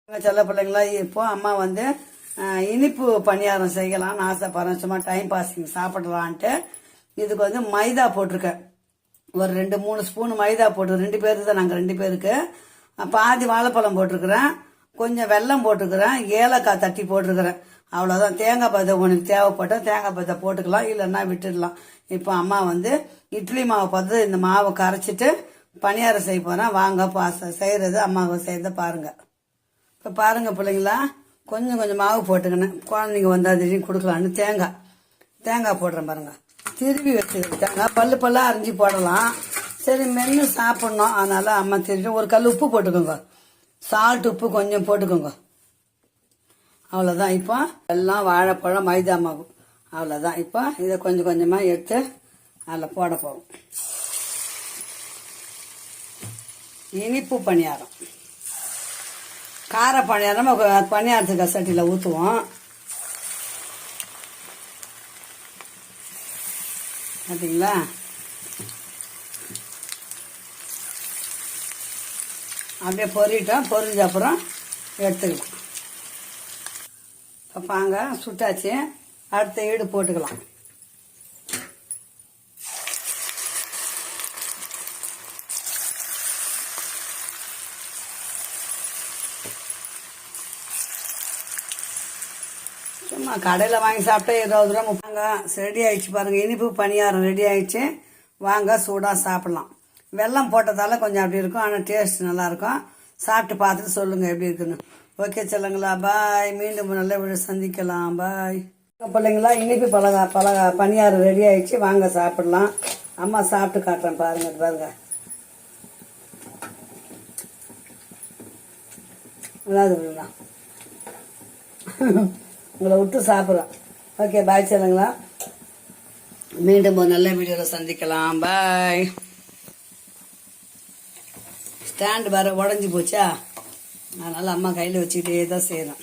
செல்ல பிள்ளைங்களா இப்போ அம்மா வந்து இனிப்பு பணியாரம் செய்யலாம்னு ஆசைப்படுறேன். சும்மா டைம் பாஸிங் சாப்பிடலான்ட்டு இதுக்கு வந்து மைதா போட்டிருக்கேன். ஒரு 2-3 ஸ்பூன் மைதா போட்டு 2 பேருக்கு தான், நாங்கள் 2 பேருக்கு. பாதி வாழைப்பழம் போட்டிருக்கிறேன், கொஞ்சம் வெல்லம் போட்டிருக்கிறேன், ஏலக்காய் தட்டி போட்டிருக்கிறேன். அவ்வளோதான். தேங்காய் பதை உனக்கு தேவைப்பட்டால் தேங்காய் பதை போட்டுக்கலாம், இல்லைன்னா விட்டுடலாம். இப்போ அம்மா வந்து இட்லி மாவு பார்த்து இந்த மாவை கரைச்சிட்டு பணியாரம் செய்ய போகிறேன். வாங்க செய்கிறது அம்மாவை செய்கிறத பாருங்கள். இப்போ பாருங்கள் பிள்ளைங்களா, கொஞ்சம் கொஞ்சம் மாவு போட்டுக்கினேன். குழந்தைங்க வந்தால் திடீர்னு கொடுக்கலான்னு தேங்காய் போடுறேன் பாருங்கள். திருவி வச்சுக்கிறேன். தேங்காய் பல்லாக அரிஞ்சு போடலாம். சரி மென்று சாப்பிட்ணும், அதனால் அம்மா திருவி ஒரு கல் உப்பு போட்டுக்கோங்க. சால்ட் உப்பு கொஞ்சம் போட்டுக்கோங்க. அவ்வளோதான். இப்போ எல்லாம் வாழைப்பழம் மைதா மாவு அவ்வளோதான். இப்போ இதை கொஞ்சம் கொஞ்சமாக எடுத்து அதில் போட போகும். இனிப்பு பணியாரம், கார பணியாரம் பணியாரத்துக்கு சட்டியில் ஊற்றுவோம். பார்த்தீங்களா? அப்படியே பொரிஞ்ச அப்புறம் எடுத்துக்கலாம். இப்போ பாங்க சுட்டாச்சு, அடுத்த ஈடு போட்டுக்கலாம். சும்மா கடையில் வாங்கி சாப்பிட்டா 20 ரூபா. வாங்க ரெடி ஆயிடுச்சு பாருங்கள். இனிப்பு பணியாரம் ரெடி ஆயிடுச்சு. வாங்க சூடாக சாப்பிட்லாம். வெல்லம் போட்டதால கொஞ்சம் அப்படி இருக்கும், ஆனால் டேஸ்ட் நல்லாயிருக்கும். சாப்பிட்டு பார்த்துட்டு சொல்லுங்கள் எப்படி இருக்குன்னு. ஓகே சொல்லுங்களா, பாய். மீண்டும் நல்ல வீடு சந்திக்கலாம், பாய். பிள்ளைங்களா, இனிப்பு பணியாரம் ரெடி ஆயிடுச்சு. வாங்க சாப்பிட்லாம். அம்மா சாப்பிட்டு காட்டுறேன் பாருங்க. நல்லாது உங்களை விட்டு சாப்பிட்றோம். ஓகே பாய் சொல்லுங்களா. மீண்டும் ஒரு நல்ல வீடியோவில் சந்திக்கலாம், பாய். ஸ்டாண்டு வேறு உடஞ்சி போச்சா, அதனால் அம்மா கையில் வச்சுக்கிட்டே தான் செய்யணும்.